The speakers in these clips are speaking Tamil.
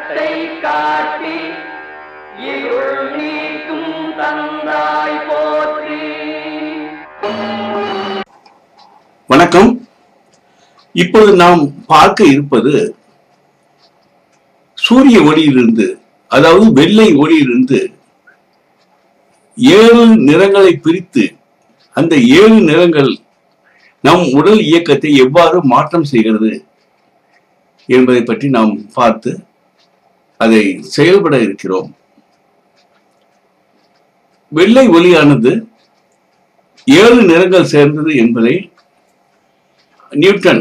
தத்தை காட்டி இருள் நீக்கும் தந்தாய் போற்றி. வணக்கம். இப்போது நாம் பார்க்க இருப்பது சூரிய ஒளியிலிருந்து, அதாவது வெள்ளை ஒளியிலிருந்து 7 நிறங்களை பிரித்து அந்த 7 நிறங்கள் நம் உடல் இயக்கத்தை எவ்வாறு மாற்றம் செய்கிறது என்பதை பற்றி நாம் பார்த்து அதை செயல்பட இருக்கிறோம். வெள்ளை ஒளியானது 7 நிறங்கள் சேர்ந்தது என்பதை நியூட்டன்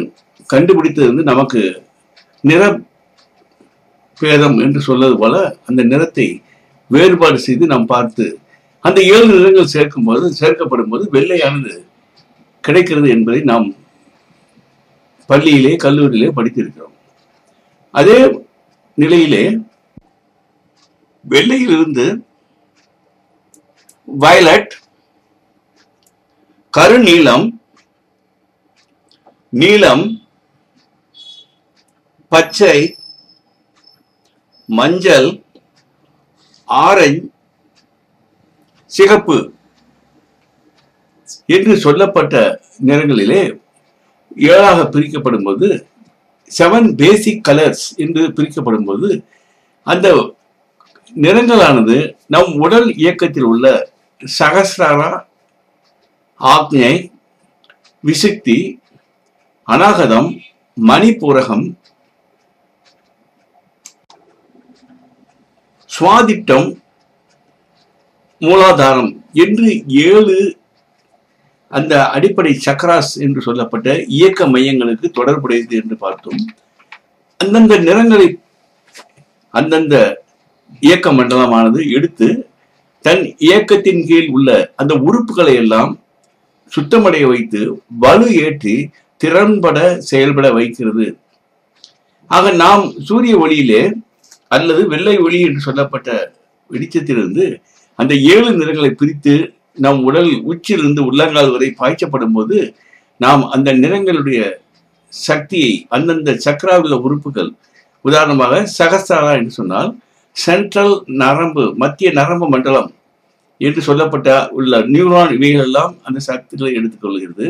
கண்டுபிடித்தது நமக்கு நிற பேதம் என்று சொல்வது போல அந்த நிறத்தை வேறுபாடு செய்து நாம் பார்த்து அந்த 7 நிறங்கள் சேர்க்கப்படும் போது வெள்ளையானது கிடைக்கிறது என்பதை நாம் பள்ளியிலே கல்லூரியிலே படித்திருக்கிறோம். அதே நிலையிலே வெள்ளையிலிருந்து வயலட், கருநீலம், நீலம், பச்சை, மஞ்சள், ஆரஞ்சு, சிகப்பு என்று சொல்லப்பட்ட நிறங்களிலே 7ஆக பிரிக்கப்படும் போது 7 பேசிக் கலர்ஸ் என்று பிரிக்கப்படும் போது அந்த நிறங்களானது நம் உடல் இயக்கத்தில் உள்ள சகஸ்ராரா, ஆக்ஞை, விசுக்தி, அநாகதம், மணிபூரகம், சுவாதிட்டம், மூலாதாரம் என்று 7 அந்த அடிப்படை சக்கராஸ் என்று சொல்லப்பட்ட இயக்க மையங்களுக்கு தொடர்புடையது என்று பார்த்தோம். அந்தந்த நிறங்களை அந்தந்த இயக்க மண்டலமானது எடுத்து தன் இயக்கத்தின் கீழ் உள்ள அந்த உறுப்புகளை எல்லாம் சுத்தமடைய வைத்து வலு ஏற்றி திறன்பட செயல்பட வைக்கிறது. ஆக நாம் சூரிய ஒளியிலே அல்லது வெள்ளை ஒளி என்று சொல்லப்பட்ட வெளிச்சத்திலிருந்து அந்த 7 நிறங்களை பிரித்து நம் உடல் உச்சிலிருந்து உள்ளங்கால் வரை பாய்ச்சப்படும் போது நாம் அந்த நிறங்களுடைய சக்தியை அந்தந்த சக்கராவில் உறுப்புகள், உதாரணமாக சகஸ்ராரா என்று சொன்னால் சென்ட்ரல் நரம்பு, மத்திய நரம்பு மண்டலம் என்று சொல்லப்பட்ட உள்ள நியூரான், இவைகள் எல்லாம் அந்த சக்திகளை எடுத்துக்கொள்கிறது.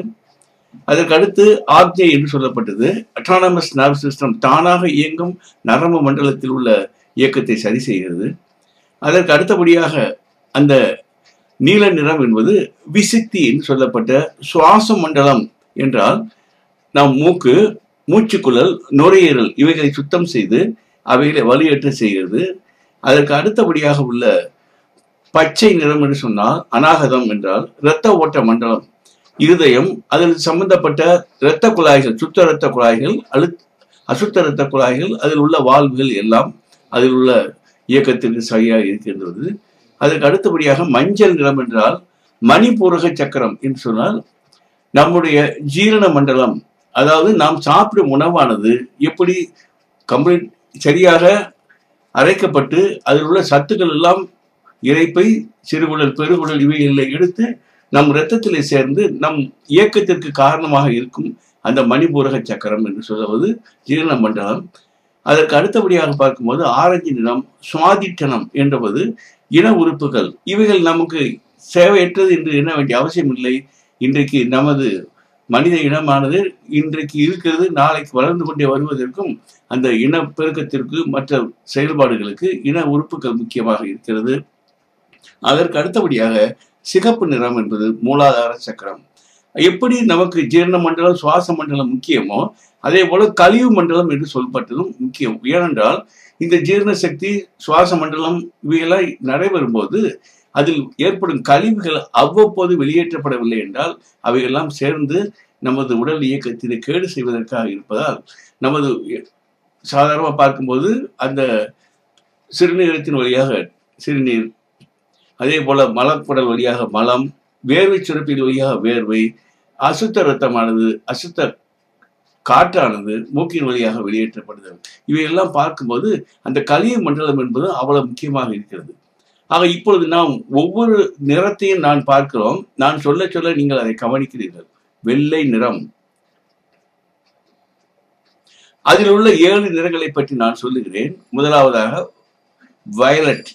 அதற்கு அடுத்து ஆக்ஞை என்று சொல்லப்பட்டது அட்டானமஸ் நர்வ் சிஸ்டம், தானாக இயங்கும் நரம்பு மண்டலத்தில் உள்ள இயக்கத்தை சரி செய்கிறது. அதற்கு அடுத்தபடியாக அந்த நீல நிறம் என்பது விசுக்தி என்று சொல்லப்பட்ட சுவாச மண்டலம் என்றால் நாம் மூக்கு, மூச்சுக்குழல், நுரையீரல் இவைகளை சுத்தம் செய்து அவைகளை வலுயேற்ற செய்கிறது. அதற்கு அடுத்தபடியாக உள்ள பச்சை நிறம் என்று சொன்னால் அநாகதம் என்றால் இரத்த ஓட்ட மண்டலம், இருதயம், அதில் சம்பந்தப்பட்ட இரத்த குழாய்கள், சுத்த இரத்த குழாய்கள், அசுத்த இரத்த குழாய்கள், அதில் உள்ள வால்வுகள் எல்லாம் அதில் உள்ள இயக்கத்திற்கு சரியாக இருக்கின்றது. அதற்கு அடுத்தபடியாக மஞ்சள் நிறம் என்றால் மணிபூரக சக்கரம் என்று சொன்னால் நம்முடைய ஜீரண மண்டலம், அதாவது நாம் சாப்பிடும் உணவானது எப்படி கம்ப்ளீட் சரியாக அரைக்கப்பட்டு அதில் உள்ள சத்துக்கள் எல்லாம் இரைப்பை, சிறுகுடல், பெருகுடல் இவைகளை எடுத்து நம் இரத்தத்திலே சேர்ந்து நம் இயக்கத்திற்கு காரணமாக இருக்கும் அந்த மணிபூரக சக்கரம் என்று சொல்வது ஜீரண மண்டலம். அதற்கு அடுத்தபடியாக பார்க்கும்போது ஆரஞ்சு நிறம் சுவாதிட்டனம் என்பது இன உறுப்புகள். இவைகள் நமக்கு சேவையற்றது என்று எண்ண வேண்டிய அவசியம் இல்லை. இன்றைக்கு நமது மனித இனமானது இன்றைக்கு இருக்கிறது, நாளைக்கு வளர்ந்து கொண்டே வருவதற்கும் அந்த இன பெருக்கத்திற்கு மற்ற செயல்பாடுகளுக்கு இன உறுப்புகள் முக்கியமாக இருக்கிறது. அதற்கு அடுத்தபடியாக சிகப்பு நிறம் என்பது மூலாதார சக்கரம். எப்படி நமக்கு ஜீரண மண்டலம், சுவாச மண்டலம் முக்கியமோ அதே போல கழிவு மண்டலம் என்று சொல்லப்பட்டதும் முக்கியம். ஏனென்றால் இந்த ஜீரண சக்தி, சுவாச மண்டலம் இவையெல்லாம் நடைபெறும் போது அதில் ஏற்படும் கழிவுகள் அவ்வப்போது வெளியேற்றப்படவில்லை என்றால் அவையெல்லாம் சேர்ந்து நமது உடல் இயக்கத்தினை கேடு செய்வதற்காக இருப்பதால் நமது சாதாரணமாக பார்க்கும்போது அந்த சிறுநீரத்தின் வழியாக சிறுநீர், அதே போல மலக்குடல் வழியாக மலம், வேர்வை சுரப்பின் வழியாக வேர்வை, அசுத்த இரத்தமானது, அசுத்த காற்றானது மூக்கின் வழியாக வெளியேற்றப்படுகிறது. இவையெல்லாம் பார்க்கும்போது அந்த கழிவு மண்டலம் என்பது அவ்வளவு முக்கியமாக இருக்கிறது. ஆக இப்பொழுது நாம் ஒவ்வொரு நிறத்தையும் நான் பார்க்கிறோம். நான் சொல்ல சொல்ல நீங்கள் அதை கவனிக்கிறீர்கள். வெள்ளை நிறம், அதில் உள்ள 7 நிறங்களை பற்றி நான் சொல்லுகிறேன். முதலாவதாக வயலட்,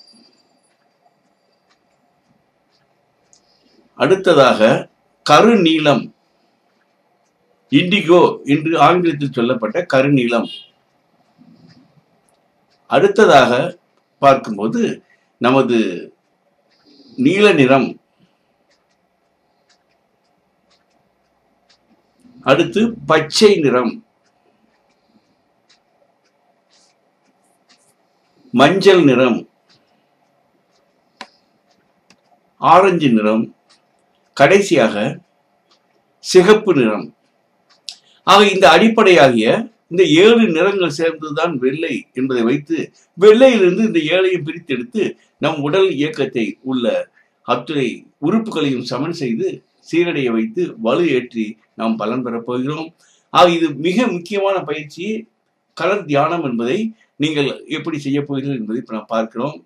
அடுத்ததாக கருநீலம், இண்டிகோ என்று ஆங்கிலத்தில் சொல்லப்பட்ட கருநீலம். அடுத்ததாக பார்க்கும்போது நமது நீல நிறம், அடுத்து பச்சை நிறம், மஞ்சள் நிறம், ஆரஞ்சு நிறம், கடைசியாக சிகப்பு நிறம். ஆக இந்த அடிப்படையாகிய இந்த 7 நிறங்கள் சேர்ந்ததுதான் வெள்ளை என்பதை வைத்து வெள்ளையிலிருந்து இந்த 7ஐயும் பிரித்தெடுத்து நம் உடல் இயக்கத்தை உள்ள அத்துணை உறுப்புகளையும் சமன் செய்து சீரடைய வைத்து வலு ஏற்றி நாம் பலன் பெறப் போகிறோம். ஆக இது மிக முக்கியமான பயிற்சி. கலர் தியானம் என்பதை நீங்கள் எப்படி செய்ய போகிறீர்கள் என்பதை இப்ப நாம் பார்க்கிறோம்.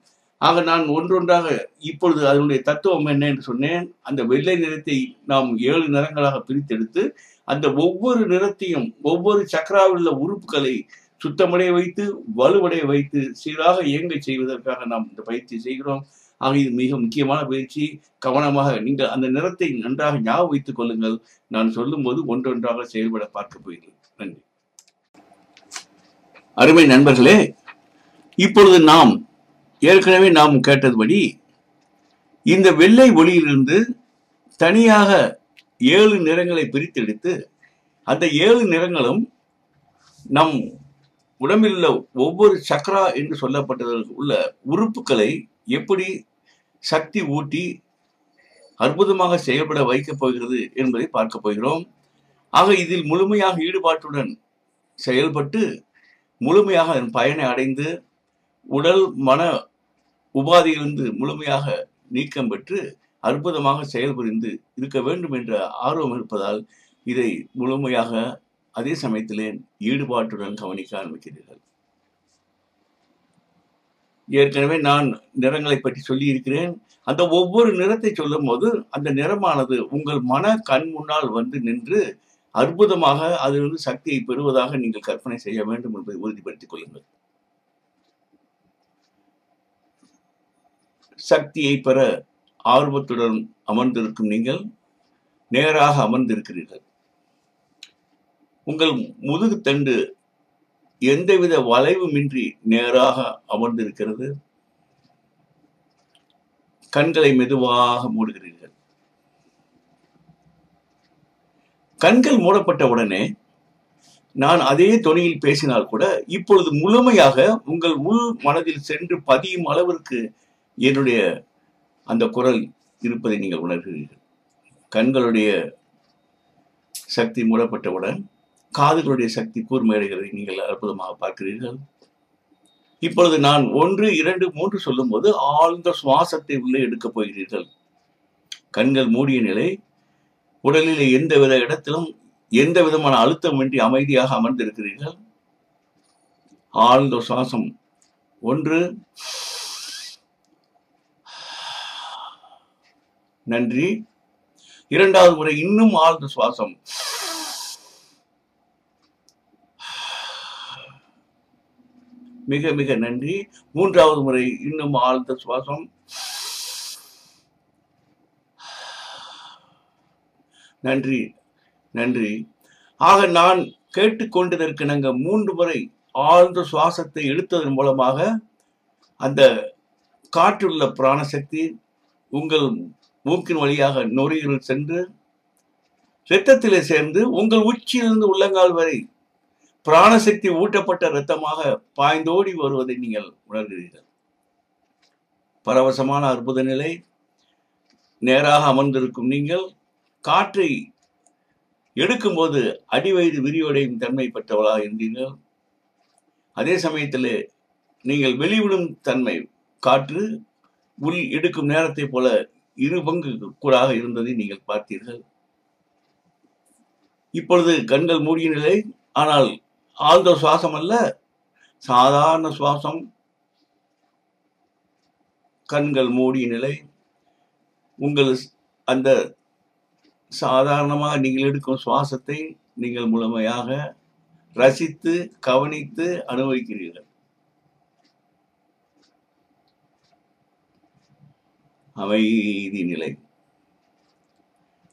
ஆக நான் ஒன்றொன்றாக இப்பொழுது அதனுடைய தத்துவம் என்ன என்று சொன்னேன். அந்த வெள்ளை நிறத்தை நாம் 7 நிறங்களாக பிரித்தெடுத்து அந்த ஒவ்வொரு நிறத்தையும் ஒவ்வொரு சக்கராவில் உள்ள உறுப்புகளை சுத்தமடைய வைத்து வலுவடைய வைத்து சீராக இயங்க செய்வதற்காக நாம் இந்த பயிற்சி செய்கிறோம். ஆக இது மிக முக்கியமான பயிற்சி. கவனமாக நீங்கள் அந்த நிறத்தை நன்றாக ஞாபகம் வைத்துக் கொள்ளுங்கள். நான் சொல்லும் போது ஒன்றொன்றாக செயல்பட பார்க்க போகிறேன். நன்றி. அருமை நண்பர்களே, இப்பொழுது நாம் ஏற்கனவே நாம் கேட்டதுபடி இந்த வெள்ளை ஒளியிலிருந்து தனியாக 7 நிறங்களை பிரித்தெடுத்து அந்த 7 நிறங்களும் நம் உடம்பில் உள்ள ஒவ்வொரு சக்கரா என்று சொல்லப்பட்டதற்கு உள்ள உறுப்புகளை எப்படி சக்தி ஊட்டி அற்புதமாக செயல்பட வைக்கப் போகிறது என்பதை பார்க்க போகிறோம். ஆக இதில் முழுமையாக ஈடுபாட்டுடன் செயல்பட்டு முழுமையாக அதன் பயனை அடைந்து உடல் மன உபாதியிலிருந்து முழுமையாக நீக்கம் பெற்று அற்புதமாக செயல்புரிந்து இருக்க வேண்டும் என்ற ஆர்வம் இருப்பதால் இதை முழுமையாக அதே சமயத்திலே ஈடுபாட்டுடன் கவனிக்க ஆரம்பிக்கிறீர்கள். ஏற்கனவே நான் நிறங்களை பற்றி சொல்லி இருக்கிறேன். அந்த ஒவ்வொரு நிறத்தை சொல்லும் போது அந்த நிறமானது உங்கள் மன கண் முன்னால் வந்து நின்று அற்புதமாக அதிலிருந்து சக்தியை பெறுவதாக நீங்கள் கற்பனை செய்ய வேண்டும் என்பதை உறுதிப்படுத்திக் கொள்ளுங்கள். சக்தியை பெற ஆர்வத்துடன் அமர்ந்திருக்கும் நீங்கள் நேராக அமர்ந்திருக்கிறீர்கள். உங்கள் முதுகு தண்டு எந்தவித வளைவுமின்றி நேராக அமர்ந்திருக்கிறது. கண்களை மெதுவாக மூடுகிறீர்கள். கண்கள் மூடப்பட்ட உடனே நான் அதே தொனியில் பேசினால் கூட இப்பொழுது முழுமையாக உங்கள் உள் மனதில் சென்று பதியும் அளவிற்கு என்னுடைய அந்த குரல் இருப்பதை நீங்கள் உணர்கிறீர்கள். கண்களுடைய சக்தி மூடப்பட்டவுடன் காதுகளுடைய சக்தி கூர்மையடைகிறதை நீங்கள் அற்புதமாக பார்க்கிறீர்கள். இப்பொழுது நான் 1, 2, 3 சொல்லும் போது ஆழ்ந்த சுவாசத்தை உள்ளே எடுக்கப் போகிறீர்கள். கண்கள் மூடிய நிலை, உடலில் எந்தவித இடத்திலும் எந்த விதமான அழுத்தமின்றி அமைதியாக அமர்ந்திருக்கிறீர்கள். ஆழ்ந்த சுவாசம் 1. நன்றி. 2வது முறை இன்னும் ஆழ்ந்த சுவாசம். மிக மிக நன்றி. 3வது முறை இன்னும் ஆழ்ந்த சுவாசம். நன்றி நன்றி. ஆக நான் கேட்டுக்கொண்டதற்கு நாங்கள் 3 முறை ஆழ்ந்த சுவாசத்தை எடுத்ததன் மூலமாக அந்த காற்றுள்ள பிராணசக்தி உங்கள் மூக்கின் வழியாக நுரையீரல் சென்று இரத்தத்திலே சேர்ந்து உங்கள் உச்சியிலிருந்து உள்ளங்கால் வரை பிராணசக்தி ஊட்டப்பட்ட இரத்தமாக பாய்ந்தோடி வருவதை நீங்கள் உணர்கிறீர்கள். பரவசமான அற்புத நிலை. நேராக அமர்ந்திருக்கும் நீங்கள் காற்றை எடுக்கும்போது அடிவயிறு விரிவடையும் தன்மை பெற்றவளாக இருந்தீர்கள். அதே சமயத்தில் நீங்கள் வெளிவிடும் தன்மை காற்று உள் எடுக்கும் நேரத்தை போல 2 பங்கு கூடாக இருந்ததை நீங்கள் பார்த்தீர்கள். இப்பொழுது கண்கள் மூடிய நிலை, ஆனால் ஆழ்ந்த சுவாசம் அல்ல, சாதாரண சுவாசம். கண்கள் மூடிய நிலை. உங்கள் அந்த சாதாரணமாக நீங்கள் எடுக்கும் சுவாசத்தை நீங்கள் முழுமையாக ரசித்து கவனித்து அனுபவிக்கிறீர்கள். அமைதி நிலை.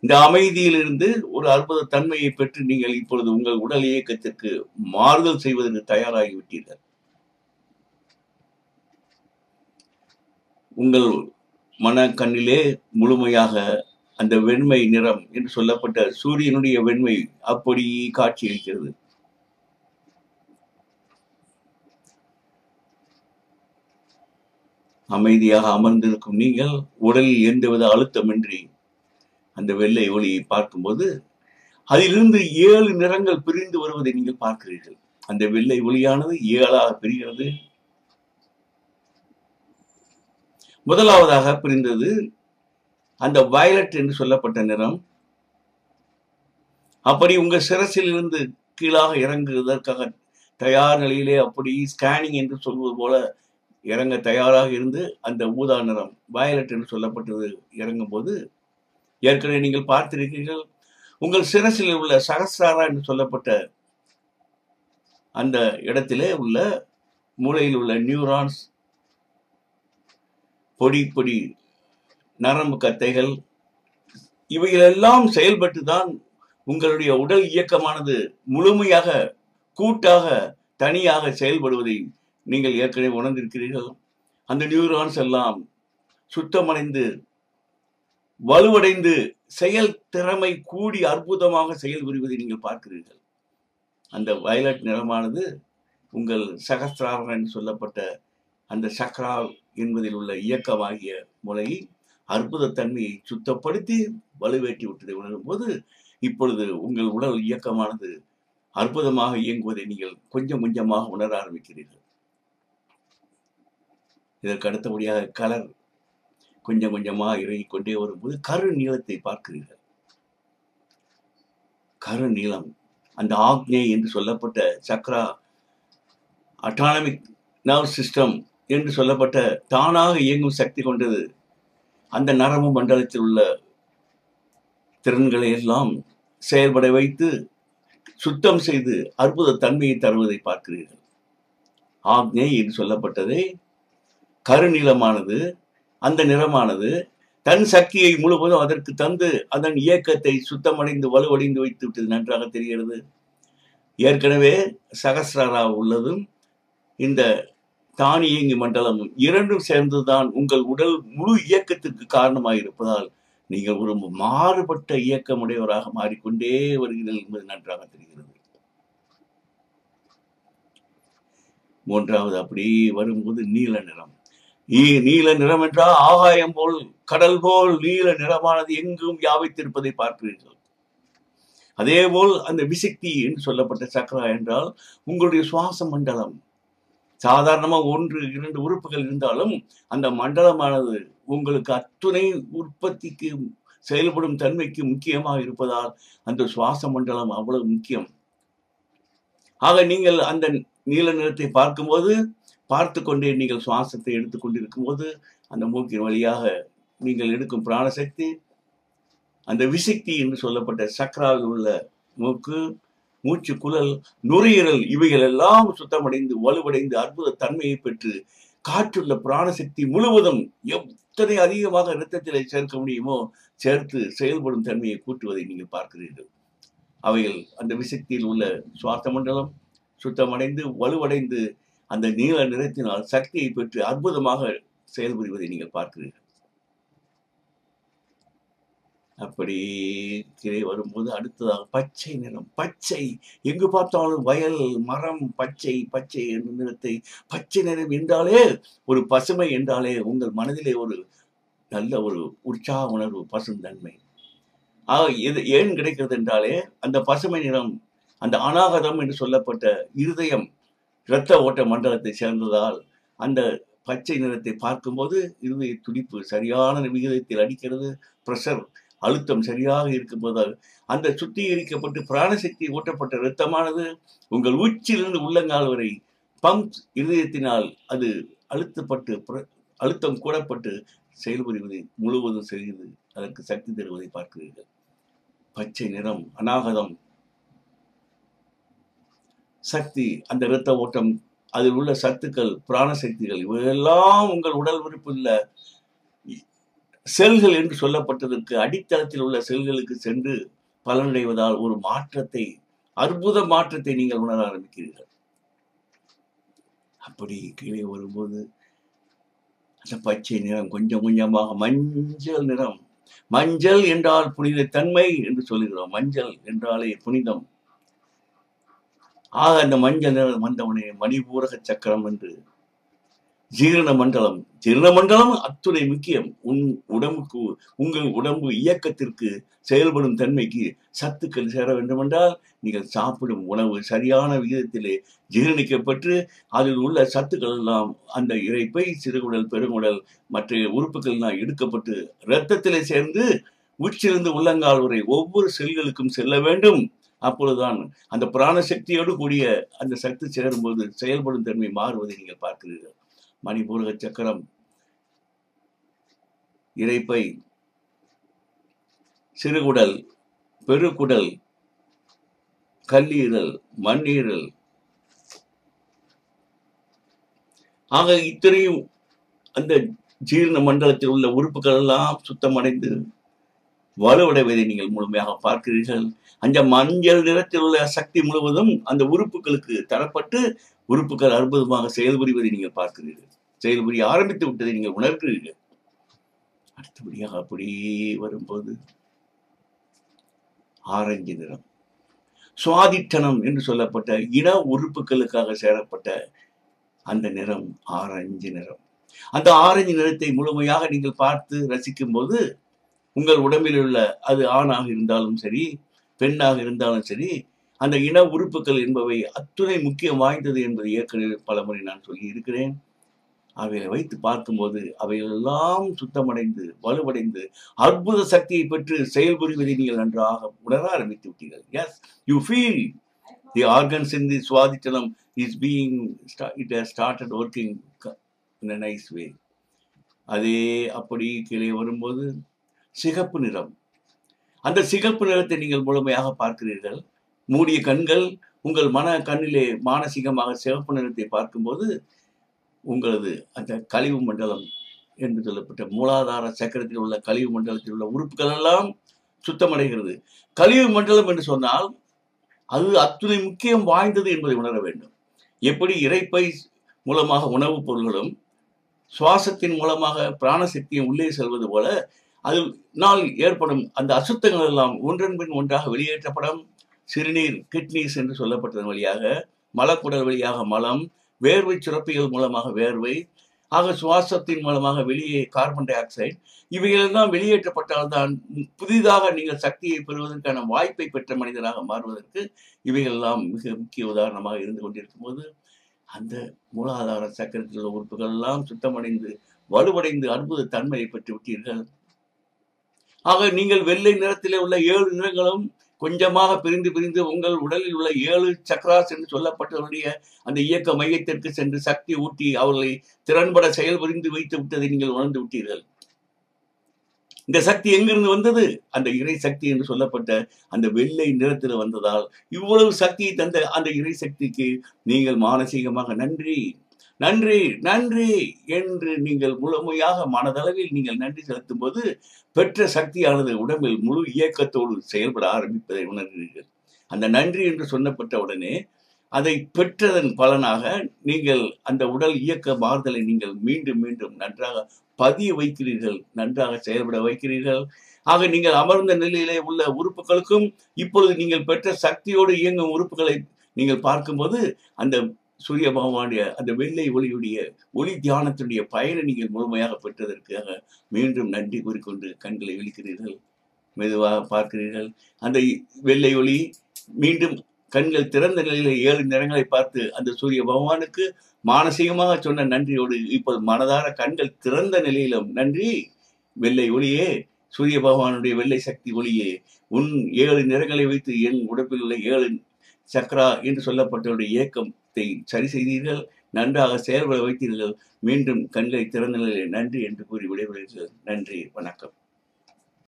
இந்த அமைதியிலிருந்து ஒரு அற்புத தன்மையை பெற்று நீங்கள் இப்பொழுது உங்கள் உடல் இயக்கத்திற்கு மாறுதல் செய்வதற்கு தயாராகிவிட்டீர்கள். உங்கள் மன கண்ணிலே முழுமையாக அந்த வெண்மை நிறம் என்று சொல்லப்பட்ட சூரியனுடைய வெண்மை அப்படி காட்சி அளிக்கிறது. அமைதியாக அமர்ந்திருக்கும் நீங்கள் உடலில் எந்தவித அழுத்தமின்றி அந்த வெள்ளை ஒளியை பார்க்கும்போது அதிலிருந்து 7 நிறங்கள் பிரிந்து வருவதை நீங்கள் பார்க்கிறீர்கள். அந்த வெள்ளை ஒளியானது 7ஆக பிரிகிறது. முதலாவதாக பிரிந்தது அந்த வயலட் என்று சொல்லப்பட்ட நிறம். அப்படி உங்க சிரசில் இருந்து கீழாக இறங்குவதற்காக தயார் நிலையிலே அப்படி ஸ்கேனிங் என்று சொல்வது போல இறங்க தயாராக இருந்து அந்த ஊதா நிறம் வயலட் என்று சொல்லப்பட்டது இறங்கும் போது ஏற்கனவே நீங்கள் பார்த்திருக்கிறீர்கள். உங்கள் சிரசில் உள்ள சகஸ்ராரா என்று சொல்லப்பட்ட அந்த இடத்திலே உள்ள மூளையில் உள்ள நியூரான்ஸ், பொடி பொடி நரம்பு கத்தைகள், இவைகளெல்லாம் செயல்பட்டு தான் உங்களுடைய உடல் இயக்கமானது முழுமையாக கூட்டாக தனியாக செயல்படுவதை நீங்கள் ஏற்கனவே உணர்ந்திருக்கிறீர்கள். அந்த நியூரான்ஸ் எல்லாம் சுத்தமடைந்து வலுவடைந்து செயல் திறமை கூடி அற்புதமாக செயல்புரிவதை நீங்கள் பார்க்கிறீர்கள். அந்த வயலட் நிறமானது உங்கள் சகஸ்ராரம் என்று சொல்லப்பட்ட அந்த சக்ரா என்பதில் உள்ள இயக்கமாகிய மூளையை அற்புத தன்மையை சுத்தப்படுத்தி வலுவேற்றி விட்டதை உணரும் போது இப்பொழுது உங்கள் உடல் இயக்கமானது அற்புதமாக இயங்குவதை நீங்கள் கொஞ்சம் கொஞ்சமாக உணர ஆரம்பிக்கிறீர்கள். இதற்கு அடுத்தபடியாக கலர் கொஞ்சம் கொஞ்சமாக இறங்கிக் கொண்டே வரும்போது கரு நீளத்தை பார்க்கிறீர்கள். கரு நீளம் அந்த ஆக்னே என்று சொல்லப்பட்ட சக்ரா, அட்டானமிக் நர்வ் சிஸ்டம் என்று சொல்லப்பட்ட தானாக இயங்கும் சக்தி கொண்டது. அந்த நரம்பு மண்டலத்தில் உள்ள திறன்களை எல்லாம் செயல்பட வைத்து சுத்தம் செய்து அற்புத தன்மையை தருவதை பார்க்கிறீர்கள். ஆக்னே என்று சொல்லப்பட்டதை கருநீளமானது, அந்த நிறமானது தன் சக்தியை முழுவதும் அதற்கு தந்து அதன் இயக்கத்தை சுத்தமடைந்து வலுவடைந்து வைத்து விட்டது நன்றாக தெரிகிறது. ஏற்கனவே சகஸ்ராரா உள்ளதும் இந்த தானியங்கி மண்டலமும் இரண்டும் சேர்ந்துதான் உங்கள் உடல் முழு இயக்கத்திற்கு காரணமாக இருப்பதால் நீங்கள் ஒரு மாறுபட்ட இயக்கமுடையவராக மாறிக்கொண்டே வருகிறீர்கள் என்பது நன்றாக தெரிகிறது. மூன்றாவது அப்படி வரும்போது நீல நிறம். நீல நிறம் என்றால் ஆகாயம் போல் கடல் போல் நீல நிறமானது எங்கும் வியாபித்திருப்பதை பார்க்கிறீர்கள். அதே போல் அந்த விசக்தி என்று சொல்லப்பட்ட சக்ரா என்றால் உங்களுடைய சுவாச மண்டலம். சாதாரணமா 1-2 உறுப்புகள் இருந்தாலும் அந்த மண்டலமானது உங்களுக்கு அத்துணை உற்பத்திக்கு செயல்படும் தன்மைக்கு முக்கியமாக இருப்பதால் அந்த சுவாச மண்டலம் அவ்வளவு முக்கியம். ஆக நீங்கள் அந்த நீல நிறத்தை பார்க்கும்போது பார்த்து கொண்டே நீங்கள் சுவாசத்தை எடுத்துக்கொண்டிருக்கும் போது அந்த மூக்கின் வழியாக நீங்கள் எடுக்கும் பிராணசக்தி, அந்த விசக்தி என்று சொல்லப்பட்ட சக்ராவில் உள்ள மூக்கு, மூச்சு குழல், நுரையீரல் இவைகள் எல்லாம் சுத்தமடைந்து வலுவடைந்து அற்புத தன்மையை பெற்று காற்றுள்ள பிராணசக்தி முழுவதும் எத்தனை அதிகமாக இரத்தத்திலே சேர்க்க முடியுமோ சேர்த்து செயல்படும் தன்மையை கூட்டுவதை நீங்கள் பார்க்கிறீர்கள். அவைகள் அந்த விசக்தியில் உள்ள சுவாச மண்டலம் சுத்தமடைந்து வலுவடைந்து அந்த நீல நிறத்தினால் சக்தியை பெற்று அற்புதமாக செயல்புரிவதை நீங்கள் பார்க்கிறீர்கள். அப்படி கீழே வரும்போது அடுத்ததாக பச்சை நிறம். பச்சை எங்கு பார்த்தாலும் வயல், மரம், பச்சை பச்சை என்ற நிறத்தை, பச்சை நிறம் என்றாலே ஒரு பசுமை என்றாலே உங்கள் மனதிலே ஒரு நல்ல ஒரு உற்சாக உணர்வு, பசுந்தன்மை. இது ஏன் கிடைக்கிறது என்றாலே அந்த பசுமை நிறம் அந்த அநாகதம் என்று சொல்லப்பட்ட இருதயம் இரத்த ஓட்ட மண்டலத்தை சேர்ந்ததால் அந்த பச்சை நிறத்தை பார்க்கும்போது இருதய துடிப்பு சரியான விகிதத்தில் அடிக்கிறது. பிரஷர் அழுத்தம் சரியாக இருக்கும் போதால் அந்த சுத்திகரிக்கப்பட்டு பிராணசக்தி ஊட்டப்பட்ட இரத்தமானது உங்கள் உச்சியிலிருந்து உள்ளங்கால் வரை பம்ப் இருதயத்தினால் அது அழுத்தம் கூடப்பட்டு செயல்புரிவதை முழுவதும் செய்து அதற்கு சக்தி தருவதை பார்க்கிறீர்கள். பச்சை நிறம் அநாகதம். சக்தி, அந்த இரத்த ஓட்டம், அதில் உள்ள சத்துக்கள், பிராணசக்திகள் இவையெல்லாம் உங்கள் உடல் உறுப்புள்ள செல்கள் என்று சொல்லப்பட்டதற்கு அடித்தளத்தில் உள்ள செல்களுக்கு சென்று பலனடைவதால் ஒரு மாற்றத்தை, அற்புத மாற்றத்தை நீங்கள் உணர ஆரம்பிக்கிறீர்கள். அப்படி கீழே வரும்போது அந்த பச்சை நிறம் கொஞ்சம் கொஞ்சமாக மஞ்சள் நிறம். மஞ்சள் என்றால் புனித தன்மை என்று சொல்லுகிறோம். மஞ்சள் என்றாலே புனிதம். ஆக அந்த மஞ்சள் நிறம் வந்தவனே மணிபூரக சக்கரம் என்று ஜீரண மண்டலம். ஜீரண மண்டலம் அத்துணை முக்கியம். உங்கள் உடம்பு இயக்கத்திற்கு, செயல்படும் தன்மைக்கு சத்துக்கள் சேர வேண்டும் என்றால் நீங்கள் சாப்பிடும் உணவு சரியான விகிதத்திலே ஜீரணிக்கப்பட்டு அதில் உள்ள சத்துக்கள் எல்லாம் அந்த இரைப்பை, சிறுகுடல், பெருங்குடல், மற்ற உறுப்புகள் எல்லாம் எடுக்கப்பட்டு இரத்தத்திலே சேர்ந்து உச்சிலிருந்து உள்ளங்கால் வரை ஒவ்வொரு செல்களுக்கும் செல்ல வேண்டும். அப்பொழுதுதான் அந்த பிராணசக்தியோடு கூடிய அந்த சக்தி சேரும்போது செயல்படும் தன்மை மாறுவதை நீங்கள் பார்க்கிறீர்கள். மணிபூரக சக்கரம், இரைப்பை, சிறுகுடல், பெருக்குடல், கல்லீரல், மண்ணீரல், ஆக இத்தனையும் அந்த ஜீரண மண்டலத்தில் உள்ள உறுப்புகள் எல்லாம் சுத்தமடைந்து வலுவடைவதை நீங்கள் முழுமையாக பார்க்கிறீர்கள். அந்த மஞ்சள் நிறத்தில் உள்ள சக்தி முழுவதும் அந்த உறுப்புகளுக்கு தரப்பட்டு உறுப்புகள் அற்புதமாக செயல்புரிவதை நீங்கள் பார்க்கிறீர்கள். செயல்புரிய ஆரம்பித்து விட்டதை நீங்கள் உணர்கிறீர்கள். அடுத்தபடியாக அப்படியே வரும்போது ஆரஞ்சு நிறம், சுவாதிட்டனம் என்று சொல்லப்பட்ட இன உறுப்புகளுக்காக சேரப்பட்ட அந்த நிறம் ஆரஞ்சு நிறம். அந்த ஆரஞ்சு நிறத்தை முழுமையாக நீங்கள் பார்த்து ரசிக்கும் போது உங்கள் உடம்பில் உள்ள, அது ஆணாக இருந்தாலும் சரி, பெண்ணாக இருந்தாலும் சரி, அந்த இன உறுப்புகள் என்பவை அத்துணை முக்கியம் வாய்ந்தது என்பதை ஏற்கனவே பலமுறை நான் சொல்லி இருக்கிறேன். அவைகளை வைத்து பார்க்கும்போது அவையெல்லாம் சுத்தமடைந்து வலுவடைந்து அற்புத சக்தியை பெற்று செயல்புரிவதை நீங்கள் நன்றாக உணர ஆரம்பித்து விட்டீர்கள். Yes, you feel the organs in the Swadhitanam it has started working in a nice way. அதே அப்படி கீழே வரும்போது சிகப்பு நிறம். அந்த சிகப்பு நிறத்தை நீங்கள் முழுமையாக பார்க்கிறீர்கள். மூடிய கண்கள் உங்கள் கண்ணிலே மானசீகமாக சிகப்பு நிறத்தை பார்க்கும்போது உங்களது அந்த கழிவு மண்டலம் என்று சொல்லப்பட்ட மூலாதார சக்கரத்தில் உள்ள கழிவு மண்டலத்தில் உள்ள உறுப்புகள் எல்லாம் சுத்தமடைகிறது. கழிவு மண்டலம் என்று சொன்னால் அது அத்துணை முக்கியம் வாய்ந்தது என்பதை உணர வேண்டும். எப்படி இரைப்பை மூலமாக உணவுப் பொருள்களும் சுவாசத்தின் மூலமாக பிராணசக்தியும் உள்ளே செல்வது போல அதனால் ஏற்படும் அந்த அசுத்தங்கள் எல்லாம் ஒன்றன் பின் ஒன்றாக வெளியேற்றப்படும். சிறுநீர், கிட்னிஸ் என்று சொல்லப்பட்டதன் வழியாக, மலக்குடல் வழியாக மலம், வேர்வை சுரப்பிகள் மூலமாக வேர்வை, ஆக சுவாசத்தின் மூலமாக வெளியே கார்பன் டை ஆக்சைடு, இவைகளெல்லாம் வெளியேற்றப்பட்டால்தான் புதிதாக நீங்கள் சக்தியை பெறுவதற்கான வாய்ப்பை பெற்ற மனிதனாக மாறுவதற்கு இவைகளெல்லாம் மிக முக்கிய உதாரணமாக இருந்து கொண்டிருக்கும் போது அந்த மூலாதார சக்கரத்தில் உள்ள உறுப்புகள் எல்லாம் சுத்தமடைந்து வலுவடைந்து அற்புத தன்மையை பெற்று விட்டீர்கள். ஆக நீங்கள் வெள்ளை நிறத்திலே உள்ள 7 நிறங்களும் கொஞ்சமாக பிரிந்து உங்கள் உடலில் உள்ள 7 சக்ராஸ் என்று சொல்லப்பட்டவருடைய அந்த இயக்க மையத்திற்கு சென்று சக்தி ஊட்டி அவர்களை திறன்பட செயல்புரிந்து வைத்து விட்டதை நீங்கள் உணர்ந்து விட்டீர்கள். இந்த சக்தி எங்கிருந்து வந்தது? அந்த இறை சக்தி என்று சொல்லப்பட்ட அந்த வெள்ளை நிறத்தில் வந்ததால் இவ்வளவு சக்தியை தந்த அந்த இறை சக்திக்கு நீங்கள் மானசீகமாக நன்றி நன்றி நன்றி என்று நீங்கள் முழுமையாக மனதளவில் நீங்கள் நன்றி செலுத்தும் போது பெற்ற சக்தியானது உடம்பில் முழு இயக்கத்தோடு செயல்பட ஆரம்பிப்பதை உணர்கிறீர்கள். அந்த நன்றி என்று சொல்லப்பட்ட உடனே அதை பெற்றதன் பலனாக நீங்கள் அந்த உடல் இயக்க மாறுதலை நீங்கள் மீண்டும் மீண்டும் நன்றாக பதிய வைக்கிறீர்கள், நன்றாக செயல்பட வைக்கிறீர்கள். ஆக நீங்கள் அமர்ந்த நிலையிலே உள்ள உறுப்புகளுக்கும் இப்பொழுது நீங்கள் பெற்ற சக்தியோடு இயங்கும் உறுப்புகளை நீங்கள் பார்க்கும்போது அந்த சூரிய பகவானுடைய அந்த வெள்ளை ஒளியுடைய ஒளி தியானத்தினுடைய பயனை நீங்கள் முழுமையாக பெற்றதற்காக மீண்டும் நன்றி கூறிக்கொண்டு கண்களை விழிக்கிறீர்கள். மெதுவாக பார்க்கிறீர்கள். அந்த வெள்ளை ஒளி மீண்டும் கண்கள் திறந்த நிலையில 7 நிறங்களை பார்த்து அந்த சூரிய பகவானுக்கு மானசீகமாக சொன்ன நன்றியோடு இப்போது மனதார கண்கள் திறந்த நிலையிலும் நன்றி வெள்ளை ஒளியே, சூரிய பகவானுடைய வெள்ளை சக்தி ஒளியே, உன் 7 நிறங்களை வைத்து என் உடம்பில் உள்ள 7 சக்ரா என்று சொல்லப்பட்டவருடைய இயக்கத்தை சரி செய்தீர்கள், நன்றாக செயல்பட வைத்தீர்கள். மீண்டும் கண்களை திறந்த நிலையில் நன்றி என்று கூறி விடைபெறுகிறீர்கள். நன்றி, வணக்கம்.